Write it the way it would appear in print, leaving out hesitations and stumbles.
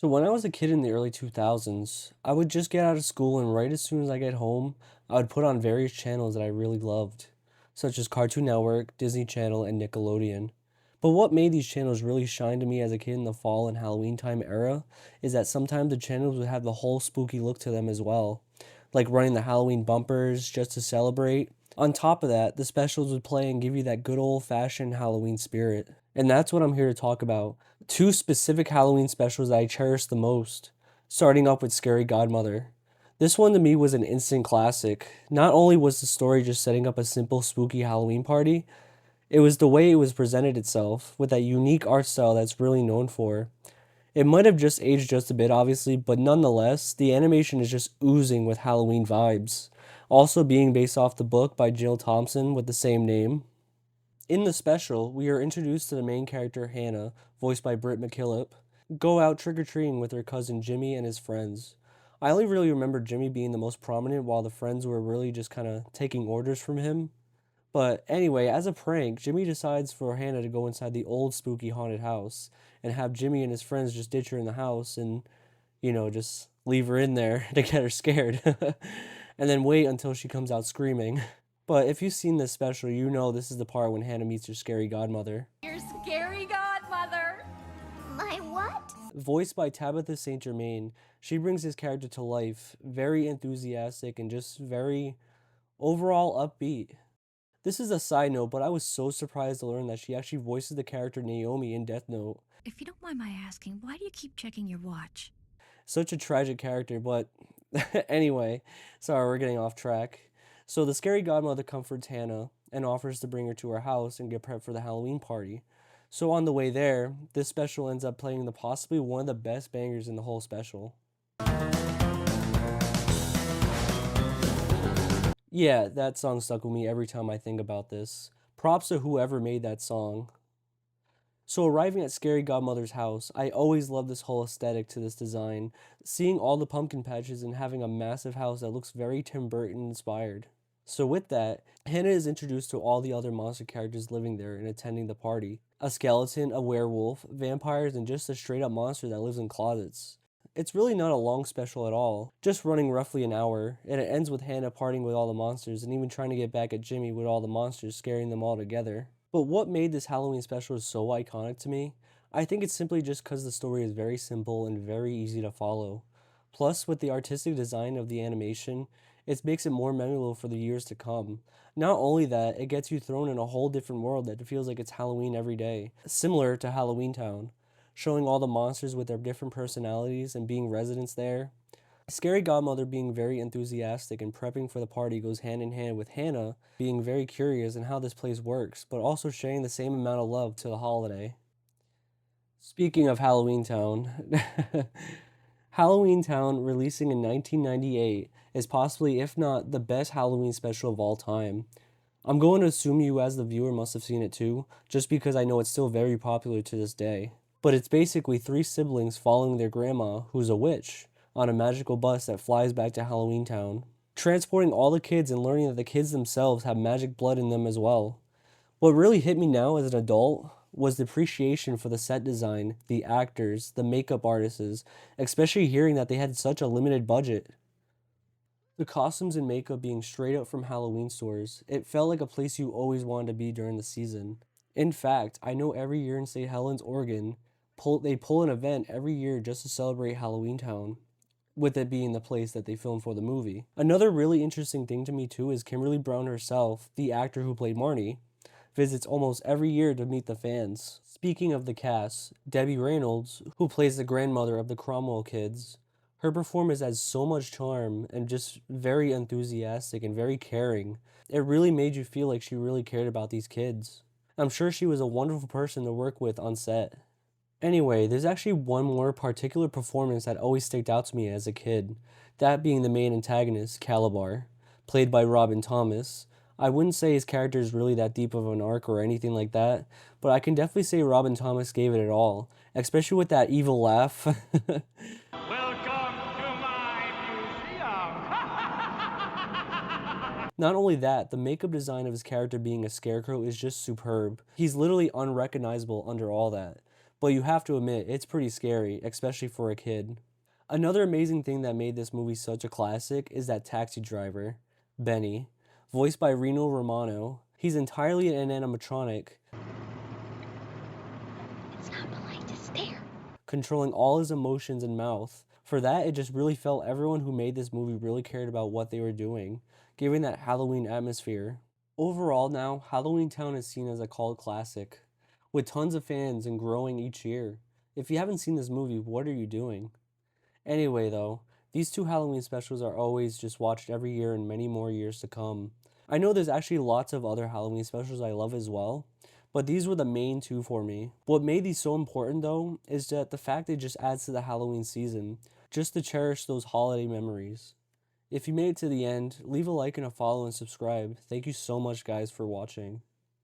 So when I was a kid in the early 2000s, I would just get out of school and right as soon as I get home, I would put on various channels that I really loved, such as Cartoon Network, Disney Channel, and Nickelodeon. But what made these channels really shine to me as a kid in the fall and Halloween time era is that sometimes the channels would have the whole spooky look to them as well, like running the Halloween bumpers just to celebrate. On top of that, the specials would play and give you that good old-fashioned Halloween spirit. And that's what I'm here to talk about. Two specific Halloween specials that I cherish the most, starting off with Scary Godmother. This one to me was an instant classic. Not only was the story just setting up a simple spooky Halloween party, it was the way it was presented itself, with that unique art style that's really known for. It might have just aged just a bit, obviously, but nonetheless, the animation is just oozing with Halloween vibes. Also being based off the book by Jill Thompson with the same name. In the special, we are introduced to the main character Hannah, voiced by Britt McKillop, go out trick-or-treating with her cousin Jimmy and his friends. I only really remember Jimmy being the most prominent while the friends were really just kind of taking orders from him. But anyway, as a prank, Jimmy decides for Hannah to go inside the old spooky haunted house and have Jimmy and his friends just ditch her in the house and, just leave her in there to get her scared. And then wait until she comes out screaming. But if you've seen this special, you know this is the part when Hannah meets her scary godmother. Your scary godmother. My what? Voiced by Tabitha St. Germain, she brings his character to life, very enthusiastic and just very overall upbeat. This is a side note, but I was so surprised to learn that she actually voices the character Naomi in Death Note. If you don't mind my asking, why do you keep checking your watch? Such a tragic character, but anyway, sorry, we're getting off track. So the scary godmother comforts Hannah and offers to bring her to her house and get prepped for the Halloween party. So on the way there, this special ends up playing the possibly one of the best bangers in the whole special. Yeah, that song stuck with me every time I think about this. Props to whoever made that song. So arriving at Scary Godmother's house, I always love this whole aesthetic to this design. Seeing all the pumpkin patches and having a massive house that looks very Tim Burton inspired. So with that, Hannah is introduced to all the other monster characters living there and attending the party. A skeleton, a werewolf, vampires, and just a straight up monster that lives in closets. It's really not a long special at all, just running roughly an hour, and it ends with Hannah partying with all the monsters and even trying to get back at Jimmy with all the monsters, scaring them all together. But what made this Halloween special so iconic to me? I think it's simply just because the story is very simple and very easy to follow. Plus, with the artistic design of the animation, it makes it more memorable for the years to come. Not only that, it gets you thrown in a whole different world that feels like it's Halloween every day, similar to Halloween Town, showing all the monsters with their different personalities and being residents there. Scary Godmother being very enthusiastic and prepping for the party goes hand in hand with Hannah being very curious in how this place works, but also sharing the same amount of love to the holiday. Speaking of Halloween Town, Halloween Town, releasing in 1998, is possibly, if not the best Halloween special of all time. I'm going to assume you as the viewer must have seen it too, just because I know it's still very popular to this day. But it's basically three siblings following their grandma, who's a witch, on a magical bus that flies back to Halloween Town, transporting all the kids and learning that the kids themselves have magic blood in them as well. What really hit me now as an adult was the appreciation for the set design, the actors, the makeup artists, especially hearing that they had such a limited budget. The costumes and makeup being straight up from Halloween stores, it felt like a place you always wanted to be during the season. In fact, I know every year in St. Helens, Oregon, they pull an event every year just to celebrate Halloween Town, with it being the place that they filmed for the movie. Another really interesting thing to me too is Kimberly Brown herself, the actor who played Marnie, visits almost every year to meet the fans. Speaking of the cast, Debbie Reynolds, who plays the grandmother of the Cromwell kids, her performance has so much charm and just very enthusiastic and very caring. It really made you feel like she really cared about these kids. I'm sure she was a wonderful person to work with on set. Anyway, there's actually one more particular performance that always stuck out to me as a kid, that being the main antagonist, Calabar, played by Robin Thomas. I wouldn't say his character is really that deep of an arc or anything like that, but I can definitely say Robin Thomas gave it all, especially with that evil laugh. Welcome to my museum. Not only that, the makeup design of his character being a scarecrow is just superb. He's literally unrecognizable under all that. but you have to admit, it's pretty scary, especially for a kid. Another amazing thing that made this movie such a classic is that taxi driver, Benny, voiced by Reno Romano. He's entirely an animatronic, It's not polite to stare. controlling all his emotions and mouth. For that, it just really felt everyone who made this movie really cared about what they were doing, giving that Halloween atmosphere. Overall now, Halloween Town is seen as a cult classic, with tons of fans and growing each year. If you haven't seen this movie, what are you doing? Anyway though, these two Halloween specials are always just watched every year and many more years to come. I know there's actually lots of other Halloween specials I love as well, but these were the main two for me. What made these so important though is that the fact it just adds to the Halloween season, just to cherish those holiday memories. If you made it to the end, leave a like and a follow and subscribe. Thank you so much guys for watching.